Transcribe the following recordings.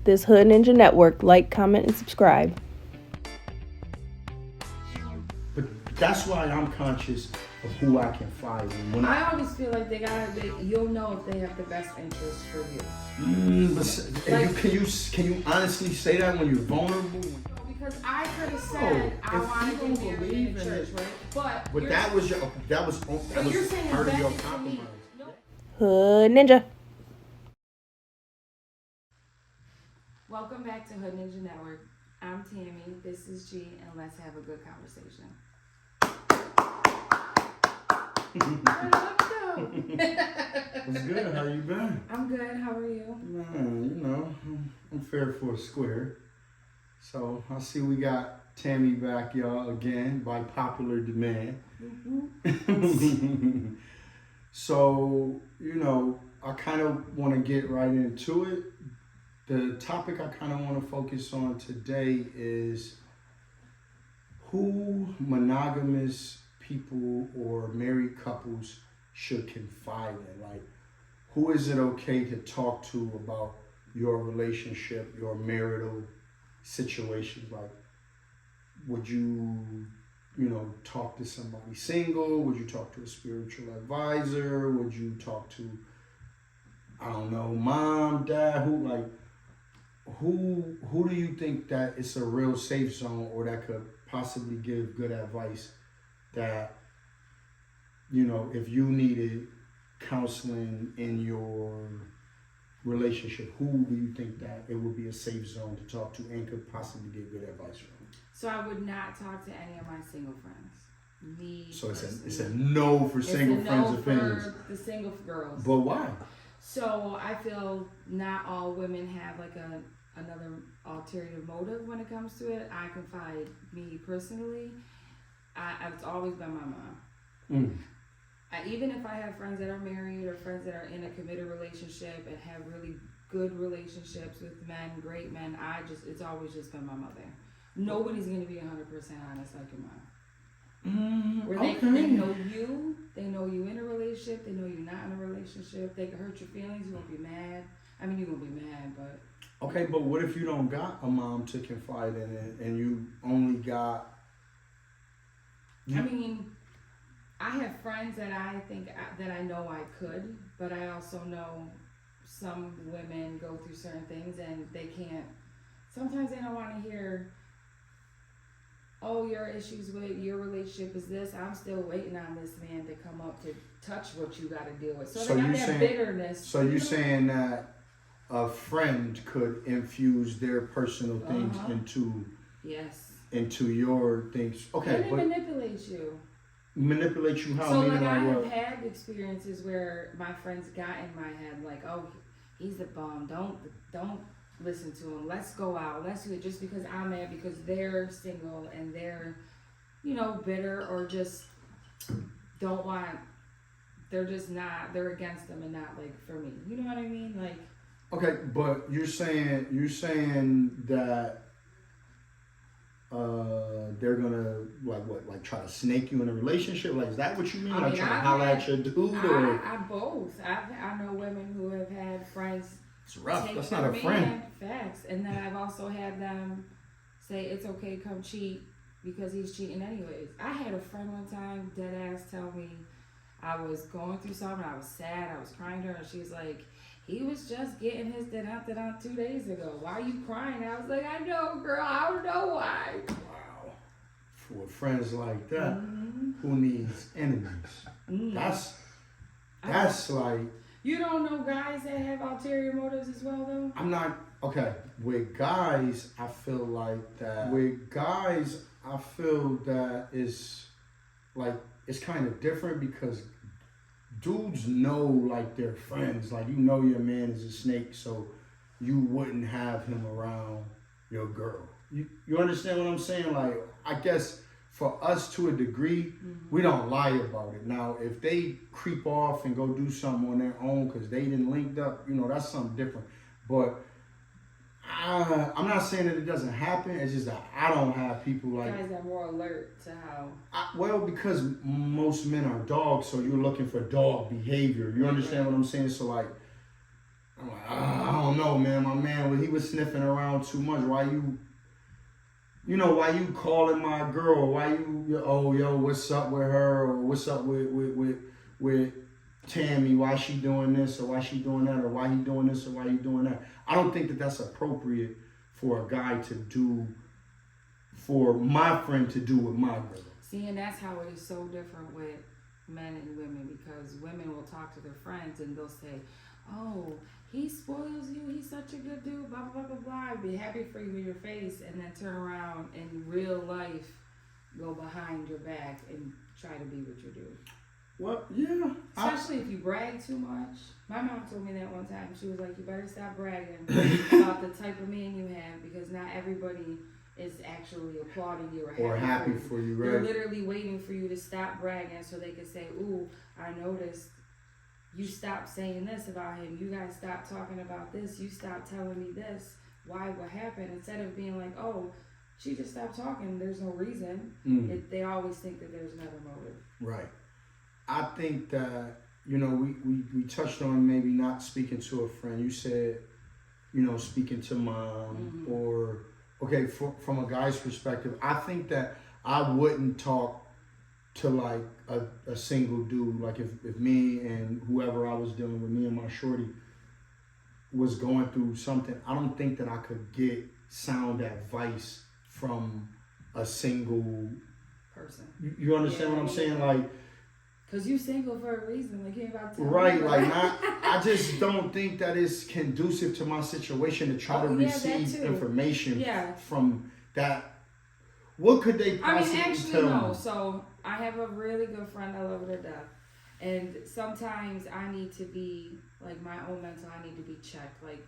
this Hood Ninja Network. Like, comment, and subscribe. But that's why I'm conscious of who I confide in. When I always feel like you'll know if they have the best interest for you. Can you honestly say that when you're vulnerable? Because I could have said I want to get married in the church, right? But that was part of your compromise. Hood Ninja. Welcome back to Hood Ninja Network. I'm Tammy. This is G, and let's have a good conversation. What's good? How you been? I'm good. How are you? Man, I'm fair for a square. So I see we got Tammy back, y'all, again by popular demand. Mm-hmm. So, I kind of want to get right into it. The topic I kind of want to focus on today is who monogamous people or married couples should confide in. Like, who is it okay to talk to about your relationship, your marital situations? Like, would you, talk to somebody single? Would you talk to a spiritual advisor? Would you talk to, I don't know, mom, dad? Who do you think that it's a real safe zone or that could possibly give good advice that, if you needed counseling in your relationship, who do you think that it would be a safe zone to talk to and could possibly get good advice from? So I would not talk to any of my single friends. So it's a no for single friends' opinions. For the single girls. But why? So I feel not all women have like another ulterior motive when it comes to it. I confide, me personally, it's always been my mom. Even if I have friends that are married or friends that are in a committed relationship and have really good relationships with men, great men, it's always just been my mother. Nobody's going to be 100% honest like your mom. Where they know you in a relationship, they know you're not in a relationship, they can hurt your feelings, you won't be mad. I mean, you're going to be mad, but... Okay, but what if you don't got a mom to confide in it and you only got... I have friends that I think that I know I could, but I also know some women go through certain things and they can't... Sometimes they don't want to hear... Oh, your issues with your relationship is this. I'm still waiting on this man to come up to touch what you got to deal with. So they got that bitterness. So you're saying that a friend could infuse their personal things into your things. Okay, and they manipulate you. Manipulate you how? So like I have had experiences where my friends got in my head like, oh, he's a bum. Don't listen to him. Let's go out. Let's do it just because I'm mad because they're single and they're, bitter or just don't want. They're just not. They're against them and not like for me. You know what I mean? Like. Okay, but you're saying that they're gonna like try to snake you in a relationship? Like, is that what you mean? Try to holler at your dude? I both. I know women who have had friends. It's rough. That's not a friend. Facts. And then I've also had them say it's okay, come cheat because he's cheating anyways. I had a friend one time, dead ass, tell me I was going through something. I was sad. I was crying to her, and she's like, he was just getting his da-da-da 2 days ago. Why are you crying? I was like, I know, girl. I don't know why. Wow. For friends like that, who needs enemies? That's like... You don't know guys that have ulterior motives as well, though? I'm not... Okay. With guys, I feel like that... it's like... It's kind of different because dudes know, like, their friends. Like, your man is a snake, so you wouldn't have him around your girl. You understand what I'm saying? Like, I guess for us to a degree, we don't lie about it. Now, if they creep off and go do something on their own because they didn't linked up, that's something different. But I'm not saying that it doesn't happen. It's just that I don't have people like... Guys are more alert to how... because most men are dogs, so you're looking for dog behavior. You understand what I'm saying? So, like, I'm like, I don't know, man. My man, he was sniffing around too much. Why you calling my girl? Why yo, what's up with her? Or what's up with Tammy? Why she doing this or why she doing that? Or why he doing this or why he doing that? I don't think that that's appropriate for a guy to do, for my friend to do with my girl. See, and that's how it is so different with men and women, because women will talk to their friends and they'll say, oh, he spoils you, he's such a good dude, blah, blah, blah, blah, blah. I'd be happy for you in your face, and then turn around in real life, go behind your back and try to be what you do. Well, yeah. Especially if you brag too much. My mom told me that one time. She was like, you better stop bragging about the type of man you have, because not everybody is actually applauding you or happy for you, right? They're literally waiting for you to stop bragging so they can say, ooh, I noticed you stopped saying this about him. You guys stopped talking about this. You stopped telling me this. Why? What happened? Instead of being like, oh, she just stopped talking. There's no reason. They always think that there's another motive. Right. I think that, we touched on maybe not speaking to a friend. You said, speaking to mom or, okay, from a guy's perspective, I think that I wouldn't talk to like a single dude. Like if me and whoever I was dealing with, me and my shorty, was going through something, I don't think that I could get sound advice from a single person. You understand what I'm saying? Like, cause you single for a reason. Like you ain't about to tell right, me. like I just don't think that it's conducive to my situation to try to receive information from that. What could they possibly tell no. me? So I have a really good friend I love her to death. And sometimes I need to be, like my own mental, I need to be checked. Like,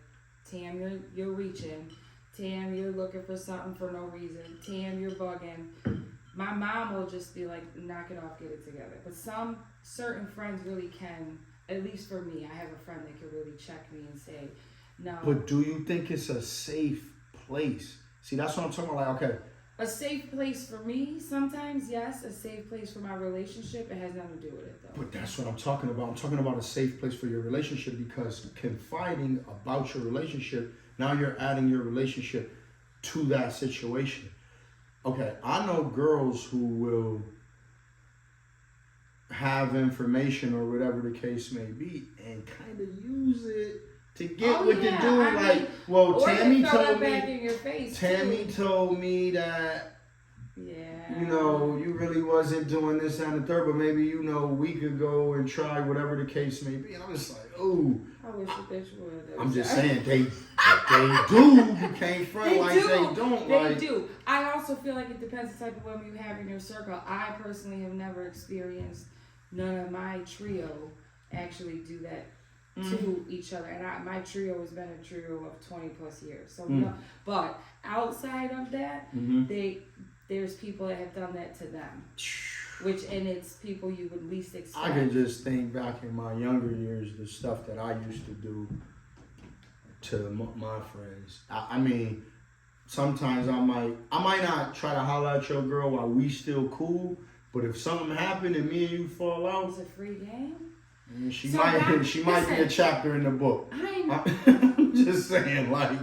Tam, you're reaching. Tam, you're looking for something for no reason. Tam, you're bugging. My mom will just be like, knock it off, get it together. But some certain friends really can, at least for me, I have a friend that can really check me and say, no. But do you think it's a safe place? See, that's what I'm talking about. Like, okay. A safe place for me, sometimes, yes. A safe place for my relationship, it has nothing to do with it, though. But that's what I'm talking about. I'm talking about a safe place for your relationship, because confiding about your relationship, now you're adding your relationship to that situation. Okay, I know girls who will have information or whatever the case may be and kind of use it to get what to do. Tammy told me. Back in your face Tammy told me that. You really wasn't doing this and the third, but maybe we could go and try whatever the case may be. And I'm just like, ooh. I wish a bitch would. I'm just saying they do. You can't front they like do. They don't. They do. I also feel like it depends the type of women you have in your circle. I personally have never experienced none of my trio actually do that to each other, and my trio has been a trio of 20 plus years. So no, but outside of that, there's people that have done that to them, and it's people you would least expect. I can just think back in my younger years, the stuff that I used to do to my friends. I mean, sometimes I might not try to holler at your girl while we still cool, but if something happened and me and you fall out, it's a free game. She might be a chapter in the book. I'm just saying, like,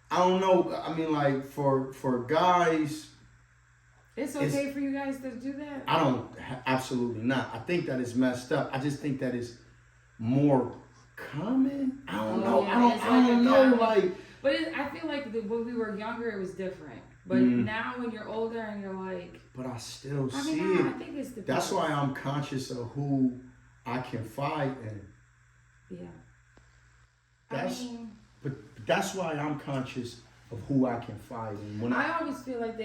I don't know. I mean, like, for guys, it's okay for you guys to do that. I don't. Absolutely not. I think that is messed up. I just think that is more common. I don't know. Yeah, I don't know. Like, but I feel like when we were younger, it was different. But now, when you're older and you're like, but I still see it. I think it's the. That's why I'm conscious of who I confide in. Yeah. But that's why I'm conscious of who I confide in. When I always feel like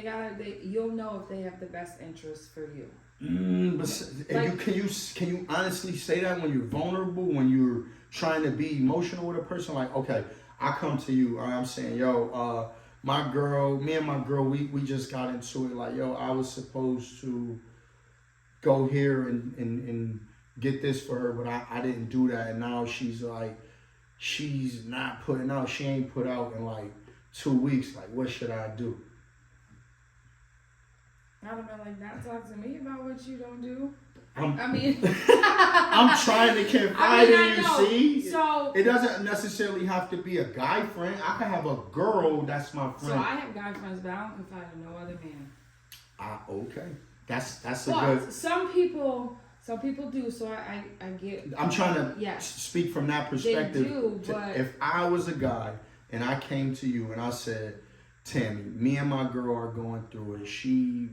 you'll know if they have the best interest for you. But can you honestly say that when you're vulnerable, when you're trying to be emotional with a person? Like, okay, I come to you, I'm saying, yo, me and my girl, we just got into it. Like, yo, I was supposed to go here and get this for her, but I didn't do that, and now she's like, she's not putting out. She ain't put out in like 2 weeks. Like, what should I do? I don't know, like, not talk to me about what you don't do. I mean, I'm trying to confide in you, see? So it doesn't necessarily have to be a guy friend. I can have a girl that's my friend. So I have guy friends, but I don't confide in no other man. Okay. That's a But good. some people do. So I get. I'm trying to speak from that perspective. They do, but if I was a guy and I came to you and I said, Tammy, me and my girl are going through it.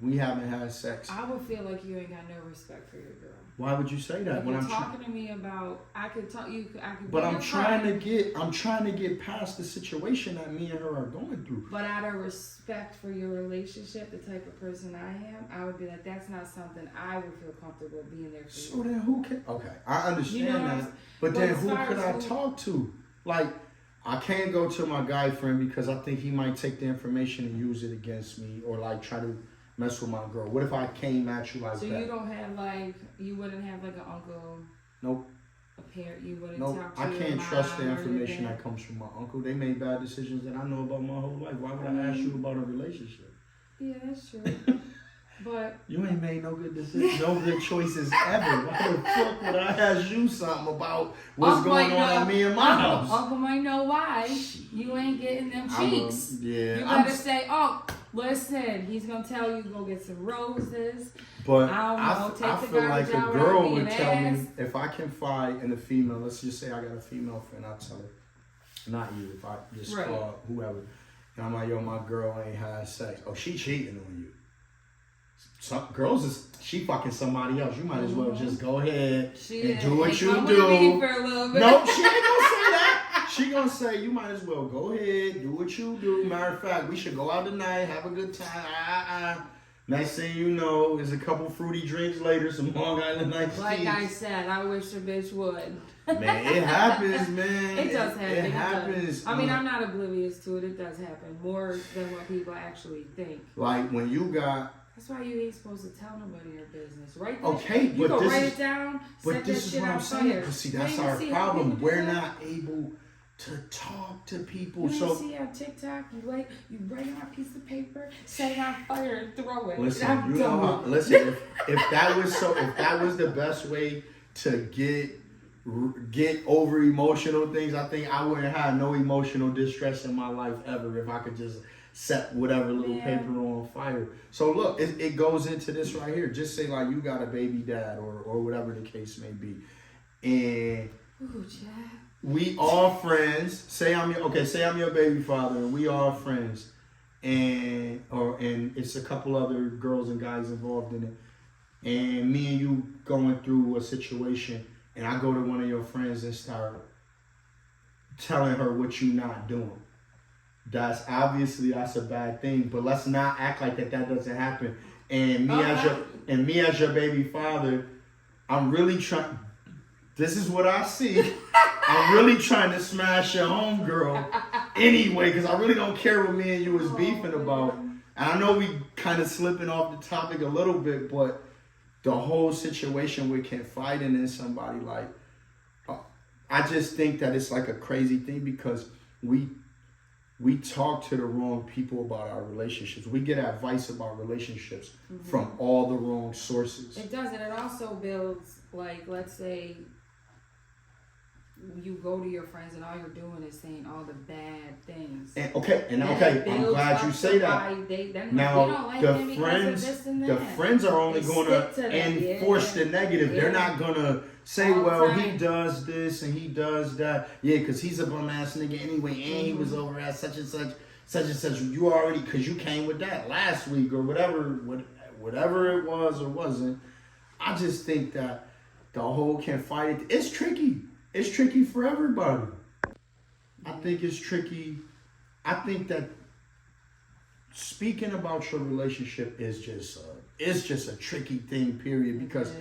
We haven't had sex. I would feel like you ain't got no respect for your girl. Why would you say that? If when you're I'm talking to me about, I could talk you. I could. But I'm trying to get past the situation that me and her are going through. But out of respect for your relationship, the type of person I am, I would be like, that's not something I would feel comfortable being there for you. So then who can? Okay, I understand that. But then who could I talk to? Like, I can't go to my guy friend because I think he might take the information and use it against me, or like try to mess with my girl. What if I came at you like that? So you don't have you wouldn't have like an uncle? Nope. A parent you wouldn't talk to? I can't trust the information that comes from my uncle. They made bad decisions that I know about my whole life. Why would I ask you about a relationship? Yeah, that's true. But you ain't made no good decisions, no good choices ever. Why the fuck would I ask you something about what's going on in me and my house? Uncle might know why you ain't getting them cheeks. You better say, listen, he's gonna tell you go get some roses. But I feel like a girl would tell me if I confide in a female. Let's just say I got a female friend. I'll tell her, not you. If I just call whoever, and I'm like, yo, my girl ain't had sex. Oh, she cheating on you. Some girls she fucking somebody else. You might as well just go ahead and do what you do. For a little bit. No, she ain't gonna say that. She gonna say you might as well go ahead, do what you do. Matter of fact, we should go out tonight, have a good time. Next thing you know, is a couple fruity drinks later, some Long Island iced tea. Like I said, I wish a bitch would. Man, it happens, man. It does happen. It happens. I mean, I'm not oblivious to it. It does happen more than what people actually think. Like when you got. That's why you ain't supposed to tell nobody your business, right? Okay, you but can write it down. But this is what I'm saying. But see, that's our problem. We're not able to talk to people. You see on TikTok, you write on a piece of paper, set it on fire, and throw it. Listen, if that was the best way to get over emotional things, I think I wouldn't have no emotional distress in my life ever if I could just set whatever little paper on fire. So look, it goes into this right here. Just say like you got a baby dad or whatever the case may be, and we all friends. Say I'm your baby father, and we all friends, and it's a couple other girls and guys involved in it, and me and you going through a situation, and I go to one of your friends and start telling her what you not doing. That's a bad thing, but let's not act like that doesn't happen. And me as your baby father, I'm really trying. This is what I see. I'm really trying to smash your homegirl anyway, because I really don't care what me and you was beefing about. And I know we kind of slipping off the topic a little bit, but the whole situation with confiding in somebody, like, I just think that it's like a crazy thing because we talk to the wrong people about our relationships. We get advice about relationships from all the wrong sources. It does, and it also builds, like, let's say you go to your friends and all you're doing is saying all the bad things. And I'm glad you say that. The friends are only going to enforce the negative. Yeah. They're not going to say, he does this and he does that. Yeah, because he's a bum ass nigga anyway, and he was over at such and such. You already, because you came with that last week or whatever it was or wasn't. I just think that the whole confiding, it's tricky. It's tricky for everybody. I think it's tricky. I think that speaking about your relationship is just a tricky thing, period. Because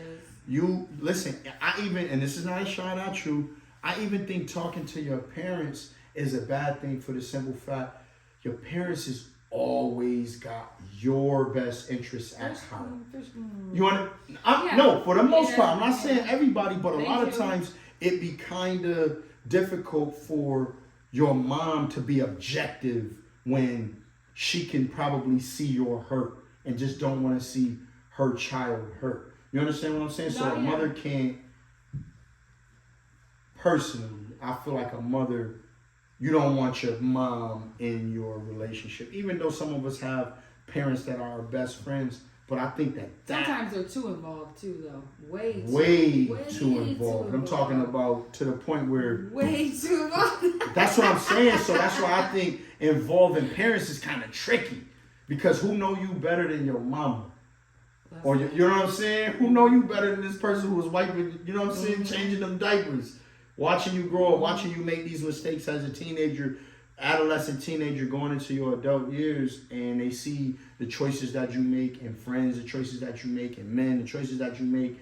you listen. And this is not a shot at you. I even think talking to your parents is a bad thing for the simple fact your parents is always got your best interests at heart. You want to? No, for the most part. I'm not saying everybody, but a lot of times. It'd be kind of difficult for your mom to be objective when she can probably see your hurt and just don't want to see her child hurt. You understand what I'm saying? So No, a yeah. mother can't, personally, I feel like a mother, you don't want your mom in your relationship. Even though some of us have parents that are our best friends, but I think that sometimes they're too involved too, though. Way too involved. I'm talking about to the point where way too involved. that's what I'm saying. So that's why I think involving parents is kind of tricky, because who know you better than your mama? Or you know what I'm saying? Who know you better than this person who was wiping, you know what I'm saying, changing them diapers, watching you grow up, watching you make these mistakes as a teenager, adolescent teenager going into your adult years, and they see the choices that you make in friends, the choices that you make in men, the choices that you make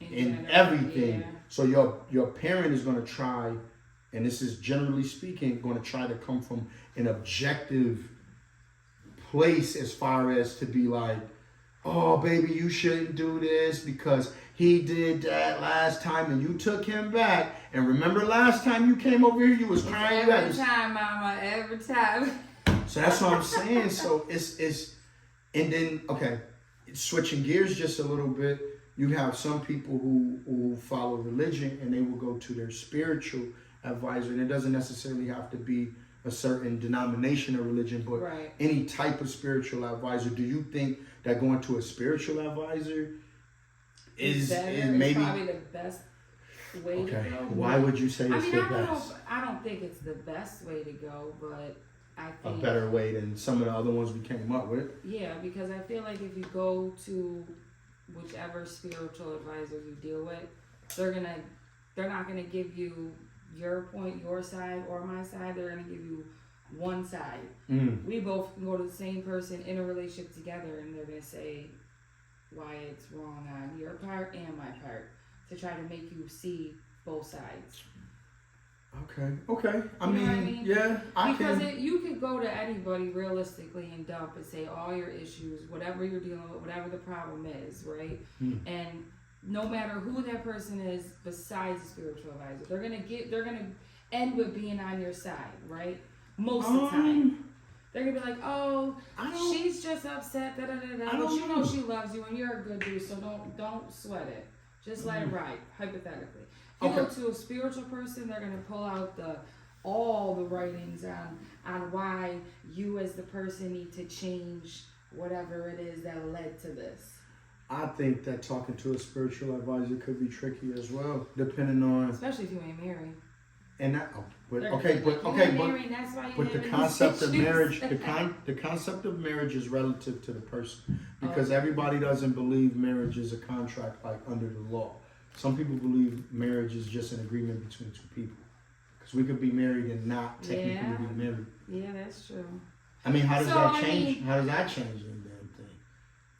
in everything. Yeah. So your parent is going to try, and this is generally speaking, going to try to come from an objective place as far as to be like, oh, baby, you shouldn't do this because he did that last time and you took him back. And remember last time you came over here, you was crying. Every time, mama, every time. So that's what I'm saying. So it's and then, okay, switching gears just a little bit, you have some people who follow religion and they will go to their spiritual advisor. And it doesn't necessarily have to be a certain denomination of religion, but right. any type of spiritual advisor. Do you think that going to a spiritual advisor is maybe probably the best way to go? Why would you say it's the best? I don't think it's the best way to go, but I think a better way than some of the other ones we came up with. Yeah, because I feel like if you go to whichever spiritual advisor you deal with, they're not gonna give you your point, your side, or my side. They're gonna give you one side. We both can go to the same person in a relationship together, and they're gonna say why it's wrong on your part and my part to try to make you see both sides. Okay. I mean, yeah, because you could go to anybody realistically and dump and say all your issues, whatever you're dealing with, whatever the problem is, right? And no matter who that person is, besides the spiritual advisor, they're gonna end with being on your side, right? Most of the time. They're gonna be like, oh, she's just upset, but you know she loves you and you're a good dude, so don't sweat it. Just let it ride, hypothetically. If you go to a spiritual person, they're gonna pull out all the writings on why you as the person need to change whatever it is that led to this. I think that talking to a spiritual advisor could be tricky as well, depending on, especially if you ain't married. And that, but the concept of marriage, the concept of marriage is relative to the person, because everybody doesn't believe marriage is a contract like under the law. Some people believe marriage is just an agreement between two people, because we could be married and not technically be married. Yeah, that's true. I mean, how does that change? How does that change the damn thing?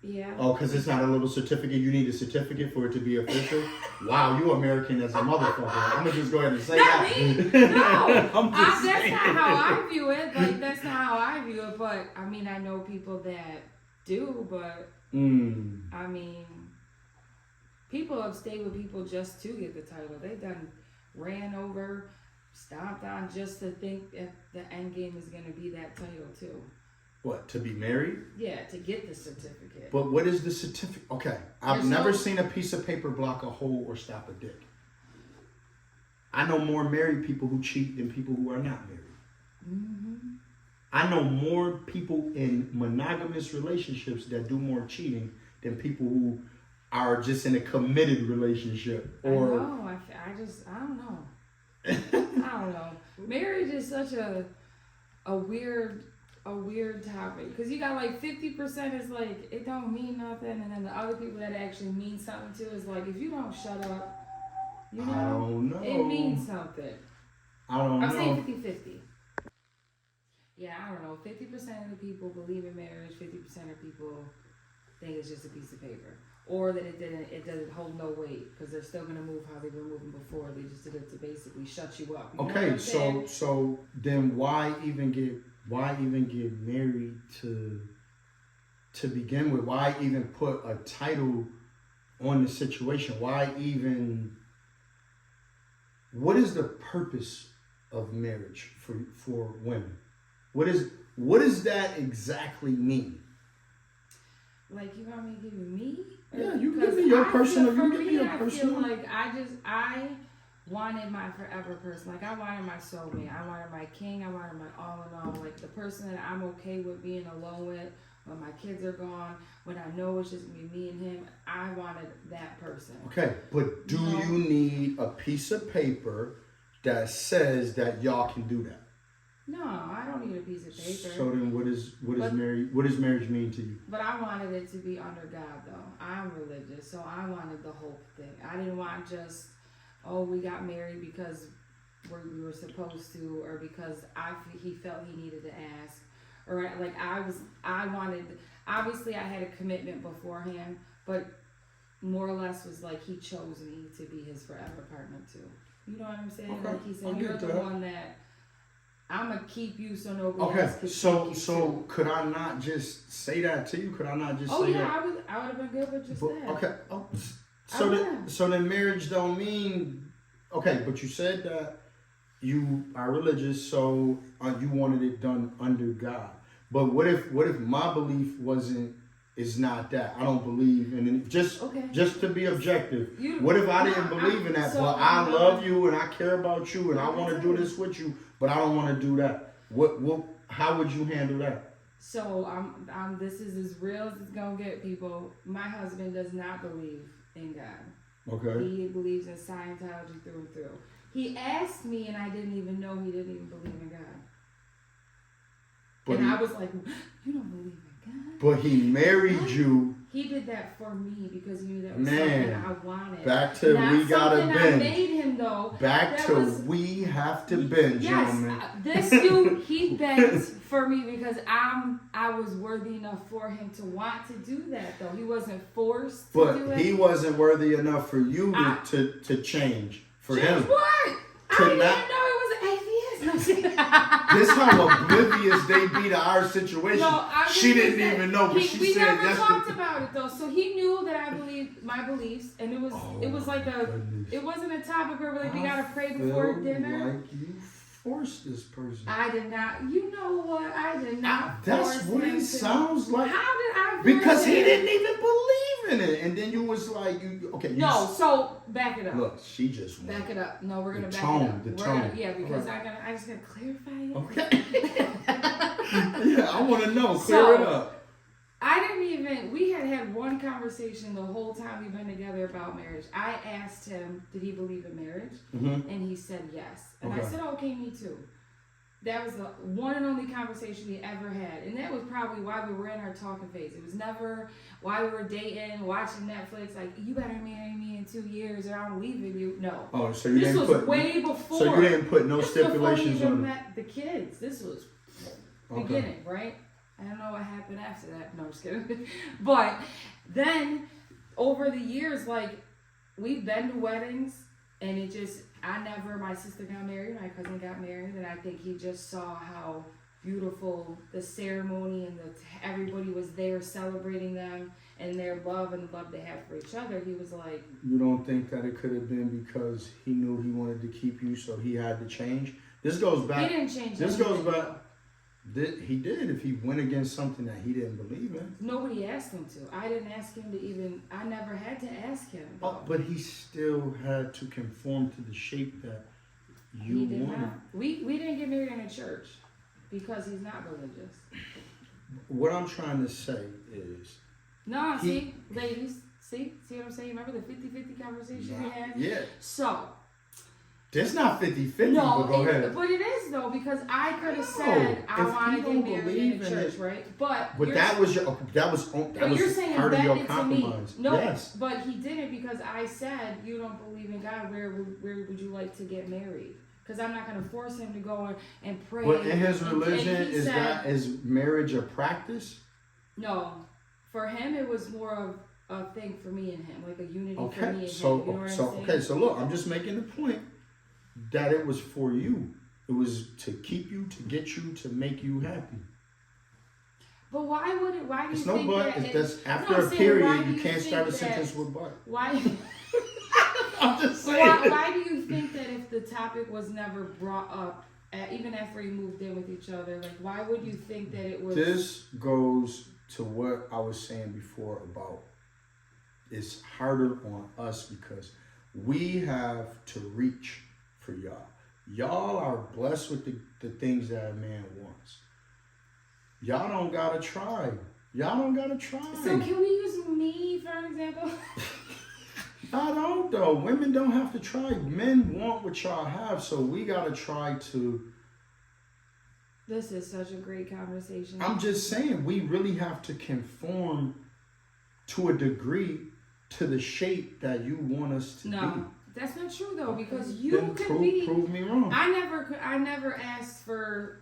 Yeah. Oh, because it's not a little certificate. You need a certificate for it to be official. Wow, you American as a motherfucker. I'm gonna just go ahead and say that. No, that's not how I view it. Like, that's not how I view it. But I mean, I know people that do. But I mean, people have stayed with people just to get the title. They done ran over, stomped on just to think that the end game is gonna be that title too. What, to be married? Yeah, to get the certificate. But what is the certificate? Okay, I've never seen a piece of paper block a hole or stop a dick. I know more married people who cheat than people who are not married. I know more people in monogamous relationships that do more cheating than people who are just in a committed relationship. Or I don't know. I don't know. Marriage is such a weird topic, because you got like 50% is like it don't mean nothing, and then the other people that actually mean something to is like, if you don't shut up, you know, I don't know. It means something. I'm saying 50-50. Yeah, I don't know. 50% of the people believe in marriage. 50% of people think it's just a piece of paper, or that it doesn't hold no weight, because they're still gonna move how they were moving before. They just did it to basically shut you up. You okay, so then why even get married to begin with? Why even put a title on the situation? What is the purpose of marriage for women? What does that exactly mean? Like, you want me to give you me? Yeah, you can give me your personal. You can give me your I personal. feel like I wanted my forever person. Like, I wanted my soulmate. I wanted my king. I wanted my all in all. Like, the person that I'm okay with being alone with when my kids are gone, when I know it's just gonna be me and him. I wanted that person. Okay, but do you need a piece of paper that says that y'all can do that? No, I don't need a piece of paper. So then, what does marriage mean to you? But I wanted it to be under God, though. I'm religious, so I wanted the whole thing. I didn't want just, oh, we got married because we were supposed to, or because he felt he needed to ask, or like I wanted. Obviously, I had a commitment beforehand, but more or less was like he chose me to be his forever partner too. You know what I'm saying? Okay. Like he said, you're the one that I'm gonna keep you so nobody else Okay, can take you so too. could I not just say that to you? Could I not just Oh say yeah, that? I would have been good with just that. Okay. Oh, I so then marriage don't mean okay, but you said that you are religious, so you wanted it done under God. But what if my belief is not that? I don't believe in it. Just to be objective. What if I didn't believe in that? So but I love you and I care about you and I want to do this with you, but I don't want to do that. How would you handle that? So this is as real as it's gonna get, people. My husband does not believe in God. Okay. He believes in Scientology through and through. He asked me, and I didn't even know he didn't even believe in God. But I was like, "You don't believe in God?" But he married you. He did that for me because he knew that was Man, something I wanted. back to Not we gotta something bend. I made him though. Back to we have to bend, yes, gentlemen. This dude, he begged for me because I was worthy enough for him to want to do that though. He wasn't forced to do it. But he wasn't worthy enough for you to change for change him. What? I didn't even know he was an atheist. This how oblivious they be to our situation. No, she didn't even know, but she we said never yes. talked about it though, so he knew that I believed my beliefs, and it was like it wasn't a topic where like we gotta pray before dinner. Like you forced this person. I did not. You know what? I did not. That's what it sounds like. How did I? Because he didn't even believe in it, and then you was like, so back it up. Look, she just back it up. No, we're gonna back tone, it up. The tone. Because I just gotta clarify it. Okay. Yeah, I want to know. Clear it up. We had one conversation the whole time we've been together about marriage. I asked him, did he believe in marriage? Mm-hmm. And he said yes. And I said, okay, me too. That was the one and only conversation we ever had. And that was probably why we were in our talking phase. It was never why we were dating, watching Netflix, like, you better marry me in 2 years or I'm leaving you. No. Oh, so you didn't put... This was way before. So you didn't put no stipulations before we even on met the kids. This was beginning, right? I don't know what happened after that. No, I'm just kidding. But then, over the years, like, we've been to weddings, and it just, my sister got married, my cousin got married, and I think he just saw how beautiful the ceremony and everybody was there celebrating them and their love and love they have for each other. He was like... You don't think that it could have been because he knew he wanted to keep you, so he had to change? This goes back... He didn't change This goes back... He did if he went against something that he didn't believe in. Nobody asked him to. I didn't ask him to even... I never had to ask him. Oh, but he still had to conform to the shape that you wanted. We didn't get married in a church because he's not religious. What I'm trying to say is... No, see, ladies, see what I'm saying? Remember the 50-50 conversation we had? Yeah. So... It's not 50-50, no, but go ahead. But it is, though, because I could have said I want to get married in a church, right? But that was you're saying part of your it compromise. To me. No, yes. But he did it because I said, you don't believe in God, where would you like to get married? Because I'm not going to force him to go and pray. But in his religion, and is marriage a practice? No. For him, it was more of a thing for me and him, like a unity for me and him. So, you know what I'm saying? Okay, so look, I'm just making the point that it was for you. It was to keep you, to get you, to make you happy. But why do you think it's no but. That's after a period, you can't start a sentence with but. Why? I'm just saying. Why do you think that if the topic was never brought up, even after you moved in with each other, like why would you think that it was? This goes to what I was saying before about it's harder on us because we have to reach for y'all. Y'all are blessed with the things that a man wants. Y'all don't gotta try. Y'all don't gotta try. So can we use me for an example? I don't though. Women don't have to try. Men want what y'all have, so we gotta try to. This is such a great conversation. I'm just saying, we really have to conform to a degree to the shape that you want us to be. No, that's not true though, because you Then could be. prove me wrong. I never asked for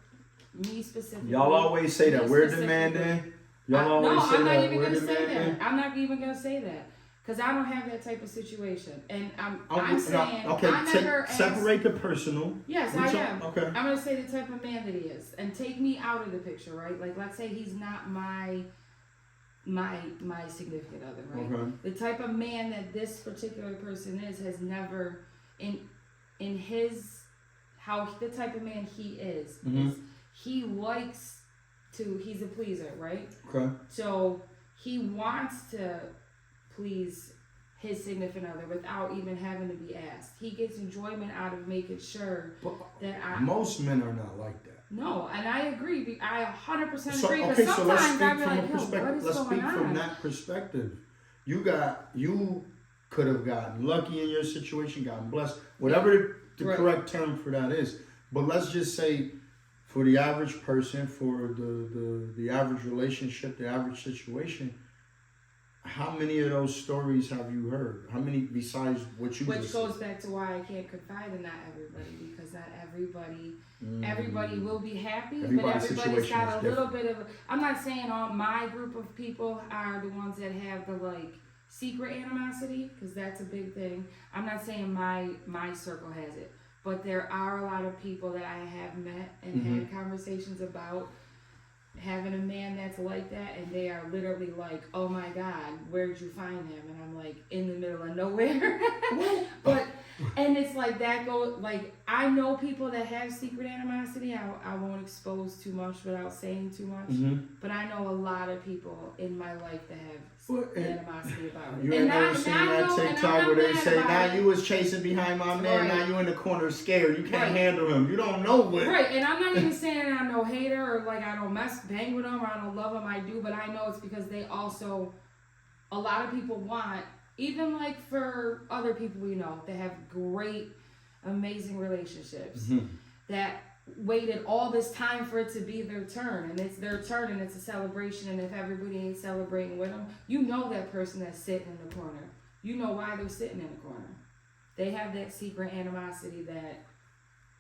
me specifically. Y'all always say that we're specifically. demanding. Y'all always say I'm not that even we're gonna say demanding. that. I'm not even gonna say that because I don't have that type of situation, and I'm saying Okay, I never asked, separate the personal. Yes, I am. Okay. I'm gonna say the type of man that he is, and take me out of the picture, right? Like, let's say he's not my significant other, right? Okay. The type of man that this particular person is has never in his how the type of man he is he likes to, he's a pleaser, right? Okay. So he wants to please his significant other without even having to be asked. He gets enjoyment out of making sure that most men are not like that. No, and I agree. I 100% So, agree. okay, But so let's sometimes speak I be from like, a yo, perspective. what is Let's going speak on? from that perspective. You could have gotten lucky in your situation, gotten blessed, whatever the correct term for that is. But let's just say, for the average person, for the average relationship, the average situation, how many of those stories have you heard? How many besides what you Which just goes said? back to why I can't confide in not everybody, because not everybody will be happy, Everybody's but everybody's situation got is a little bit of. I'm not saying all my group of people are the ones that have the like secret animosity, because that's a big thing. I'm not saying my circle has it, but there are a lot of people that I have met and had conversations about having a man that's like that, and they are literally like, oh my God, where'd you find him? And I'm like, in the middle of nowhere. But and it's like that goes, like, I know people that have secret animosity. I won't expose too much without saying too much, but I know a lot of people in my life that have animosity about it. You ain't never seen that TikTok where they say, now you was chasing behind my man, now you in the corner scared, you can't handle him, you don't know what. Right, and I'm not even saying I'm no hater or like I don't bang with them or I don't love them, I do, but I know it's because they also, a lot of people want, even like for other people we know, that have great, amazing relationships, that waited all this time for it to be their turn, and it's their turn and it's a celebration, and if everybody ain't celebrating with them, you know that person that's sitting in the corner. You know why they're sitting in the corner. They have that secret animosity that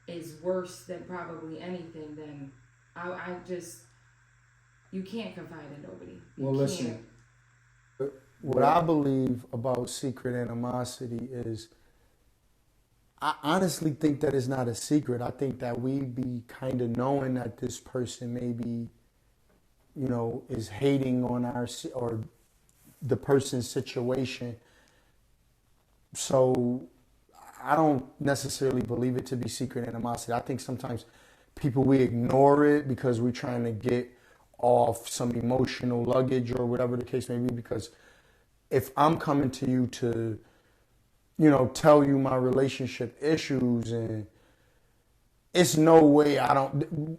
is worse than probably anything. Then I just, you can't confide in nobody. Well, listen, what I believe about secret animosity is, I honestly think that it's not a secret. I think that we be kind of knowing that this person maybe, is hating on or the person's situation. So I don't necessarily believe it to be secret animosity. I think sometimes we ignore it because we're trying to get off some emotional luggage or whatever the case may be. Because if I'm coming to you to, tell you my relationship issues, and it's no way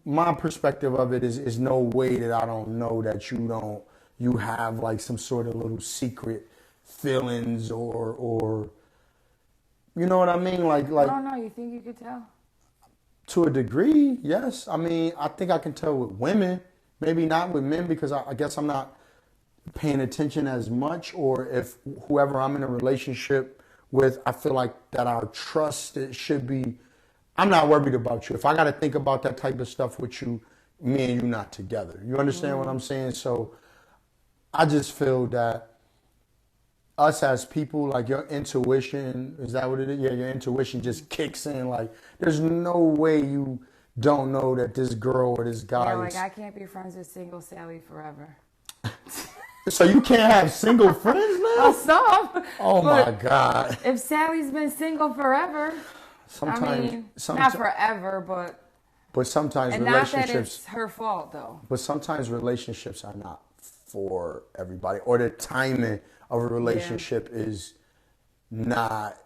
my perspective of it is no way that I don't know that you have like some sort of little secret feelings or you know what I mean? Like I don't know, you think you could tell? To a degree, yes. I mean, I think I can tell with women, maybe not with men, because I guess I'm not paying attention as much, or if whoever I'm in a relationship with, I feel like that our trust, it should be, I'm not worried about you. If I got to think about that type of stuff with you, me and you not together. You understand what I'm saying? So I just feel that us as people, like your intuition, is that what it is? Yeah, your intuition just kicks in. Like, there's no way you don't know that this girl or this guy Yeah, like I can't be friends with single Sally forever. So you can't have single friends now? Some. Oh my God. If Sally's been single forever, sometimes not forever, but sometimes and relationships. not that it's her fault though. But sometimes relationships are not for everybody, or the timing of a relationship is not,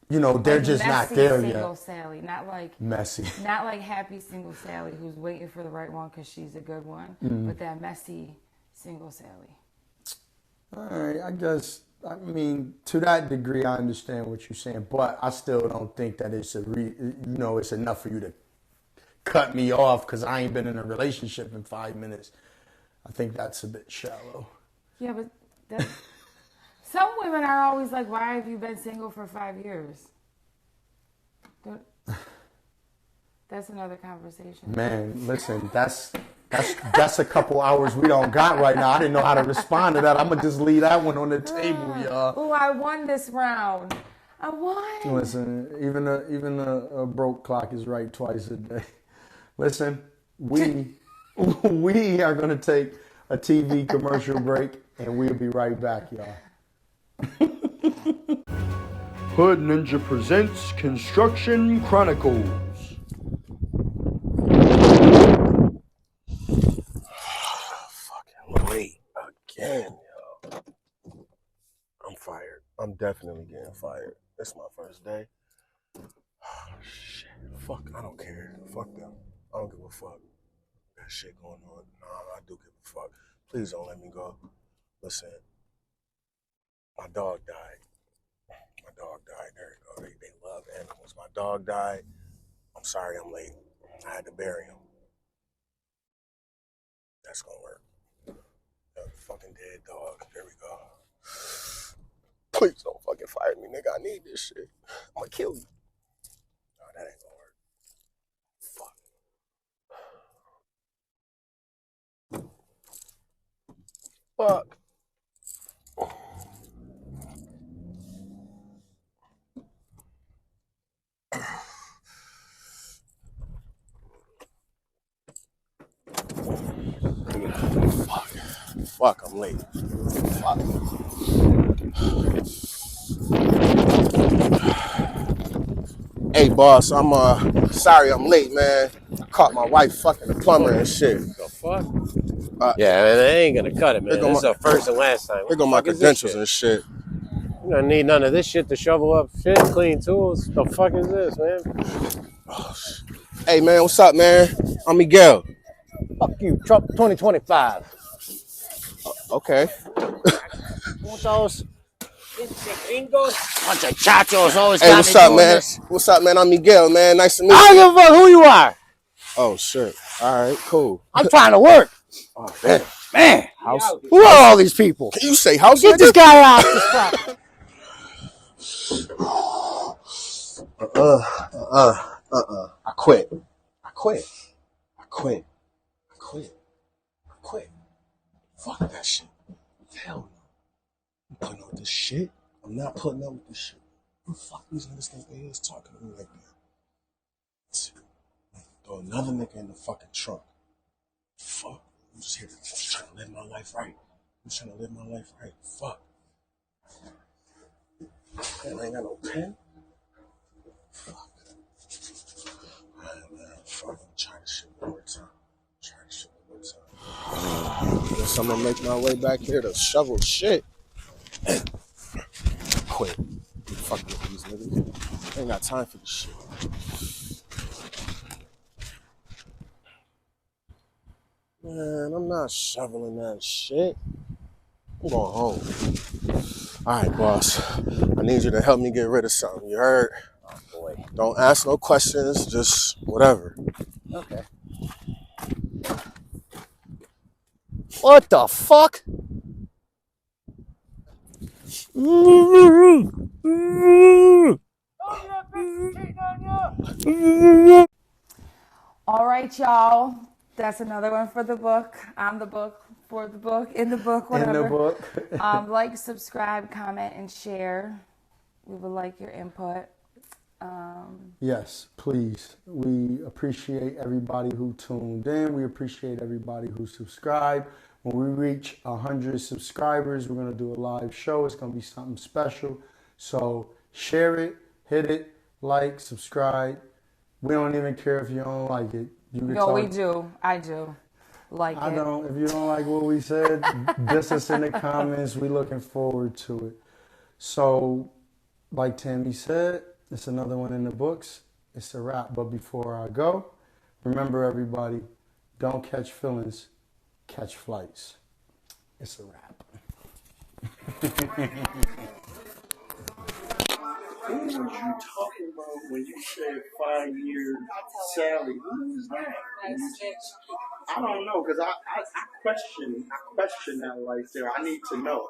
they're like just not messy there single yet. Sally, not like Messy. not like happy single Sally who's waiting for the right one because she's a good one, but that messy single Sally. All right, I guess. I mean, to that degree, I understand what you're saying, but I still don't think that it's it's enough for you to cut me off because I ain't been in a relationship in 5 minutes. I think that's a bit shallow. Yeah, but some women are always like, "Why have you been single for 5 years?" That's another conversation. Man, listen, that's a couple hours we don't got right now. I didn't know how to respond to that. I'm gonna just leave that one on the table, y'all. Oh, I won this round. I won. Listen, even a broke clock is right twice a day. Listen, we are gonna take a TV commercial break, and we'll be right back, y'all. Hood Ninja presents Construction Chronicles. Fucking late again, yo. I'm fired. I'm definitely getting fired. It's my first day. Oh, shit. Fuck, I don't care. Fuck them. I don't give a fuck. That shit going on. Nah, I do give a fuck. Please don't let me go. Listen, my dog died. My dog died. There you go. They love animals. My dog died. I'm sorry I'm late. I had to bury him. That's gonna work. Fucking dead dog. There we go. Please don't fucking fire me, nigga. I need this shit. I'm gonna kill you. No, that ain't gonna work. Fuck. Fuck. Fuck, I'm late. Fuck. Hey, boss, I'm sorry I'm late, man. I caught my wife fucking the plumber and shit. The fuck? Yeah, man, they ain't gonna cut it, man. This is the first and last time. Here go my credentials and shit. You don't need none of this shit to shovel up shit, clean tools. The fuck is this, man? Oh, hey, man, what's up, man? I'm Miguel. Fuck you, Trump 2025. Okay. Want those? Gringos? Bunch of chachos always Hey, got what's me up, doing man? this. What's up, man? I'm Miguel, man. Nice to meet you. I don't give a fuck who you are. Oh, shit. All right, cool. I'm trying to work. Oh, damn. Man, House. who are all these people? Can you say house, Get nigga? this guy off this property. I quit. Fuck that shit. Hell no. I'm putting up with this shit. I'm not putting up with this shit. Who the fuck these niggas think they is talking to me like that? Throw another nigga in the fucking trunk. Fuck. I'm just here to trying to live my life right. Fuck. Man, I ain't got no pen. Fuck. Alright, man. Fuck. I'm trying to shit one more time. Guess I'm gonna make my way back here to shovel shit. Quit. Fuck with these niggas. I ain't got time for this shit. Man, I'm not shoveling that shit. I'm going home. All right, boss. I need you to help me get rid of something. You heard? Oh, boy. Don't ask no questions. Just whatever. Okay. What the fuck? All right, y'all. That's another one for the book. I'm the book, for the book, in the book, whatever. In the book. Like, subscribe, comment, and share. We would like your input. Yes, please. We appreciate everybody who tuned in. We appreciate everybody who subscribed. When we reach 100 subscribers, we're going to do a live show. It's going to be something special. So share it, hit it, like, subscribe. We don't even care if you don't like it. You can No, talk. we do. I do. like I it. don't. If you don't like what we said, diss us in the comments. We looking forward to it. So, like Tammy said, it's another one in the books. It's a wrap. But before I go, remember everybody, don't catch feelings, catch flights. It's a wrap. Who was you talking about when you said 5-year Sally? Who was that? I don't know, because I question that right there. I need to know.